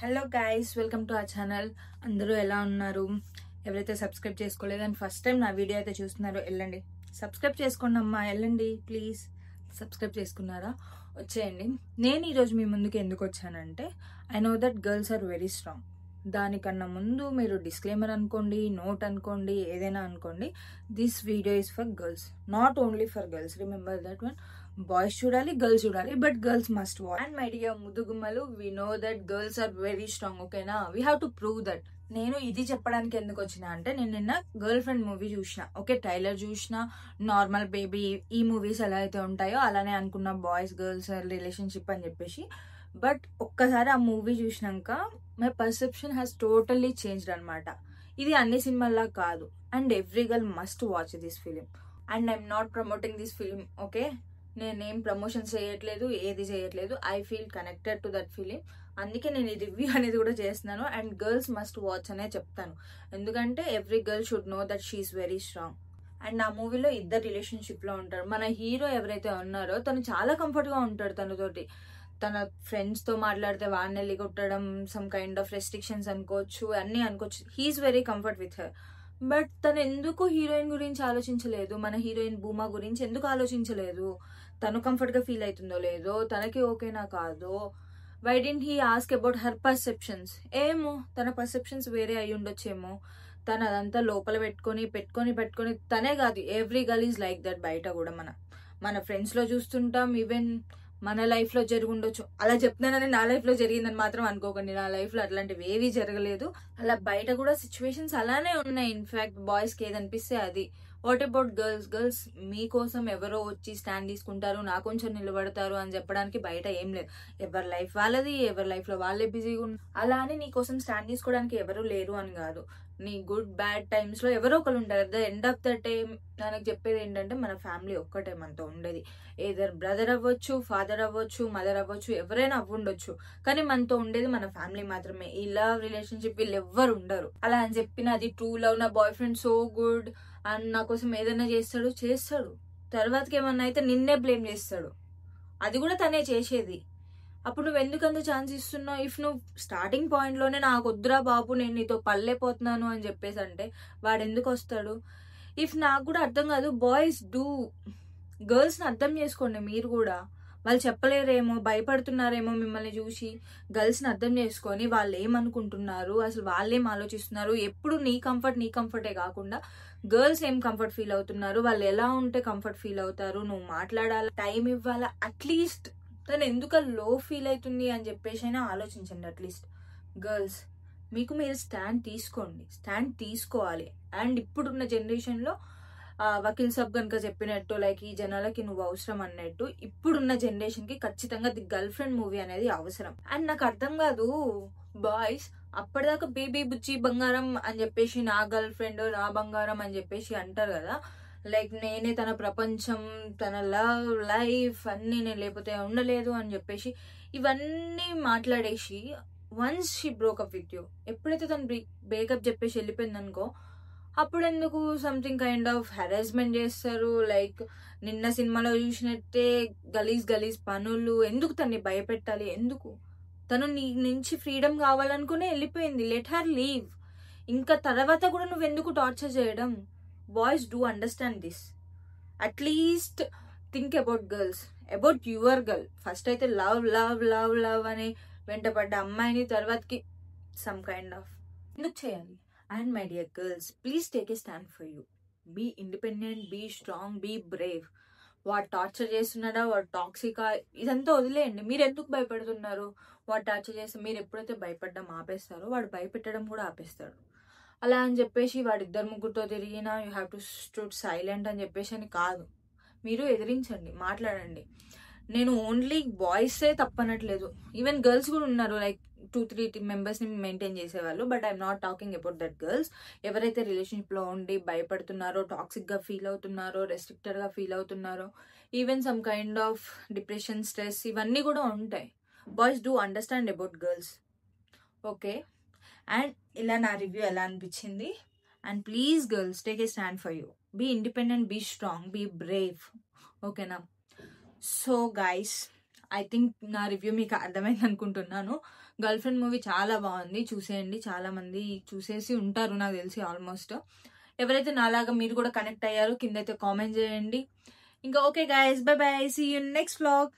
Hello guys, welcome to our channel. అందరూ ఎలా ఉన్నారు? ఎవరైతే సబ్స్క్రైబ్ చేసుకోలేదు అండ్ ఫస్ట్ టైం నా వీడియో అయితే చూస్తున్నారో వెళ్ళండి సబ్స్క్రైబ్ చేసుకోండి అమ్మా, వెళ్ళండి ప్లీజ్. సబ్స్క్రైబ్ చేసుకున్నారా? వచ్చేయండి. నేను ఈరోజు మీ ముందుకు ఎందుకు వచ్చానంటే, I know that girls are very strong. దానికన్నా ముందు మీరు డిస్క్లైమర్ అనుకోండి, నోట్ అనుకోండి, ఏదైనా అనుకోండి. This video is for girls, not only for girls. Remember that one. Boys చూడాలి, గర్ల్స్ చూడాలి, but girls must watch. And my dear ముదుగుమ్మలు, we know that girls are very strong. ఓకేనా? We have to prove that. నేను ఇది చెప్పడానికి ఎందుకు వచ్చిన అంటే, నేను నిన్న గర్ల్ ఫ్రెండ్ మూవీ చూసిన. ఓకే, ట్రైలర్ చూసిన, నార్మల్ బేబీ ఈ మూవీస్ ఎలా అయితే ఉంటాయో అలానే అనుకున్న, బాయ్స్ గర్ల్స్ రిలేషన్షిప్ అని చెప్పేసి. బట్ ఒక్కసారి ఆ మూవీ చూసినాక my perception has totally changed అనమాట. ఇది అన్ని సినిమాల్లా కాదు. And every girl must watch this film. And I'm not promoting this film. Okay, నేనేం ప్రమోషన్స్ చేయట్లేదు, ఏది చేయట్లేదు. I feel connected to that film. అందుకే నేను ఈ రివ్యూ అనేది కూడా చేస్తున్నాను. అండ్ గర్ల్స్ మస్ట్ వాచ్ అనే చెప్తాను, ఎందుకంటే every girl should know that she's very strong. And ఆ మూవీలో ఇద్దరు రిలేషన్షిప్ లో ఉంటారు. మన హీరో ఎవరైతే ఉన్నారో తను చాలా కంఫర్ట్ గా ఉంటాడు తనతోటి. తన ఫ్రెండ్స్ తో మాట్లాడితే వాడిని వెళ్ళి కొట్టడం, సమ్ కైండ్ ఆఫ్ రెస్ట్రిక్షన్స్ అనుకోవచ్చు, అన్ని అనుకోవచ్చు. He's very comfort with her. But తను ఎందుకు హీరోయిన్ గురించి ఆలోచించలేదు? మన హీరోయిన్ భూమా గురించి ఎందుకు ఆలోచించలేదు? తను కంఫర్ట్ గా ఫీల్ అవుతుందో లేదో, తనకి ఓకేనా కాదో, why didn't he ask about her perceptions? ఏమో, తన పర్సెప్షన్స్ వేరే అయి ఉండొచ్చేమో. తను అదంతా లోపల పెట్టుకొని తనే కాదు, every girl is like that. బయట కూడా మన ఫ్రెండ్స్ లో చూస్తుంటాం, ఈవెన్ మన లైఫ్ లో జరుగుండొచ్చు. అలా చెప్తున్నానని నా లైఫ్ లో జరిగిందని మాత్రం అనుకోకండి. నా లైఫ్ లో అట్లాంటివి ఏవీ జరగలేదు. అలా బయట కూడా సిచ్యువేషన్స్ అలానే ఉన్నాయి. ఇన్ఫాక్ట్ బాయ్స్ కి ఏదనిపిస్తే అది. What about girls? గర్ల్స్ మీకోసం ఎవరో వచ్చి స్టాండ్ తీసుకుంటారు, నా కొంచెం నిలబడతారు అని చెప్పడానికి బయట ఏం లేదు. ఎవరి లైఫ్ వాళ్ళది, ఎవరి లైఫ్ లో వాళ్ళే బిజీగా ఉన్నారు. అలా అని నీ కోసం స్టాండ్ తీసుకోవడానికి ఎవరు లేరు అని కాదు. నీ గుడ్ బ్యాడ్ టైమ్స్ లో ఎవరో ఒకరు ఉంటారు. At the end of the time నాకు చెప్పేది ఏంటంటే, మన ఫ్యామిలీ ఒక్కటే మనతో ఉండేది. ఏదర్ బ్రదర్ అవ్వచ్చు, ఫాదర్ అవ్వచ్చు, మదర్ అవ్వచ్చు, ఎవరైనా అవ్వుండొచ్చు. కానీ మనతో ఉండేది మన ఫ్యామిలీ మాత్రమే. ఈ లవ్ రిలేషన్షిప్ వీళ్ళు ఎవ్వరు ఉండరు. అలా అని చెప్పిన అది ట్రూ లవ్, నా boy friend so good and నా కోసం ఏదైనా చేస్తాడు. తర్వాతకి ఏమన్నా అయితే నిన్నే బ్లేమ్ చేస్తాడు. అది కూడా తనే చేసేది. అప్పుడు నువ్వు ఎందుకంత ఛాన్స్ ఇస్తున్నావు? ఇఫ్ నువ్వు స్టార్టింగ్ పాయింట్ లోనే నాకు వద్దురా బాబు, నేను నీతో పళ్ళైపోతున్నాను అని చెప్పేసి అంటే వాడు ఎందుకు వస్తాడు? ఇఫ్ నాకు కూడా అర్థం కాదు, బాయ్స్ డూ. గర్ల్స్ ని అర్థం చేసుకోండి మీరు కూడా. వాళ్ళు చెప్పలేరేమో, భయపడుతున్నారేమో మిమ్మల్ని చూసి. గర్ల్స్ ని అర్థం చేసుకొని వాళ్ళు ఏమనుకుంటున్నారు, అసలు వాళ్ళేం ఆలోచిస్తున్నారు. ఎప్పుడు నీ కంఫర్టే కాకుండా గర్ల్స్ ఏం కంఫర్ట్ ఫీల్ అవుతున్నారు, వాళ్ళు ఎలా ఉంటే కంఫర్ట్ ఫీల్ అవుతారు, నువ్వు మాట్లాడాలా, టైం ఇవ్వాలా. అట్లీస్ట్ తను ఎందుకు లో ఫీల్ అవుతుంది అని చెప్పేసి అయినా ఆలోచించండి. అట్లీస్ట్ గర్ల్స్ మీకు మీరు స్టాండ్ తీసుకోవాలి. అండ్ ఇప్పుడున్న జనరేషన్ లో వకీల్ సాబ్ కనుక చెప్పినట్టు, లైక్ ఈ జనాలకి నువ్వు అవసరం అన్నట్టు, ఇప్పుడున్న జనరేషన్ కి ఖచ్చితంగా ది గర్ల్ ఫ్రెండ్ మూవీ అనేది అవసరం. అండ్ నాకు అర్థం కాదు, బాయ్స్ అప్పటిదాకా బేబీ బుచ్చి బంగారం అని చెప్పేసి, నా గర్ల్ ఫ్రెండ్ నా బంగారం అని చెప్పేసి అంటారు కదా. లైక్ నేనే తన ప్రపంచం, తన లవ్ లైఫ్ అన్ని, నేను లేకపోతే ఉండలేదు అని చెప్పేసి ఇవన్నీ మాట్లాడేసి, once she broke up with you, ఎప్పుడైతే తను బ్రేకప్ చెప్పేసి వెళ్ళిపోయింది అనుకో, అప్పుడు ఎందుకు సంథింగ్ కైండ్ ఆఫ్ హెరాస్మెంట్ చేస్తారు. లైక్ నిన్న సినిమాలో చూసినట్టే గలీజ్ పనులు. ఎందుకు తన్ని భయపెట్టాలి? ఎందుకు? తను నీ నుంచి ఫ్రీడమ్ కావాలనుకునే వెళ్ళిపోయింది. Let her leave. ఇంకా తర్వాత కూడా నువ్వు ఎందుకు టార్చర్ చేయడం? Boys do understand this. At least think about girls, about your girl. First అయితే లవ్ అని వెంటపడ్డ అమ్మాయిని తర్వాతకి సమ్ కైండ్ ఆఫ్ ఎందుకు చేయాలి? And my dear girls, please take a stand for you. Be independent, be strong, be brave. వాడు torture చేస్తున్నాడా, వాడు టాక్సికా, ఇదంతా వదిలేయండి. మీరు ఎందుకు భయపడుతున్నారు? వాడు టార్చర్ చేస్తే మీరు ఎప్పుడైతే భయపడడం ఆపేస్తారో, వాడు భయపెట్టడం కూడా ఆపేస్తాడు. అలా అని చెప్పేసి వాడు ఇద్దరు ముగ్గురుతో తిరిగినా you have to stood silent అని చెప్పేసి అని కాదు. మీరు ఎదిరించండి, మాట్లాడండి. నేను ఓన్లీ బాయ్సే తప్పనట్లేదు, ఈవెన్ గర్ల్స్ కూడా ఉన్నారు. లైక్ 2-3 మెంబర్స్ ని మెయింటైన్ చేసేవాళ్ళు. But I'm not talking about that girls. ఎవరైతే రిలేషన్షిప్ లో ఉండి భయపడుతున్నారో, టాక్సిక్ గా ఫీల్ అవుతున్నారో, రెస్ట్రిక్టెడ్ గా ఫీల్ అవుతున్నారో, even some kind of depression, stress, ఇవన్నీ కూడా ఉంటాయి. Boys do understand about girls. Okay, and ఇలా నా రివ్యూ ఎలా అనిపించింది? And please girls, take a stand for you. Be independent, be strong, be brave. ఓకేనా? సో గైస్, ఐ థింక్ నా review మీకు అర్థమైంది అనుకుంటున్నాను. గర్ల్ ఫ్రెండ్ మూవీ చాలా బాగుంది, చూసేయండి. చాలా మంది చూసేసి ఉంటారు నాకు తెలిసి ఆల్మోస్ట్. ఎవరైతే నాలాగా మీరు కూడా కనెక్ట్ అయ్యారో కింద అయితే కామెంట్ చేయండి. ఇంకా okay guys, bye bye, see you next vlog.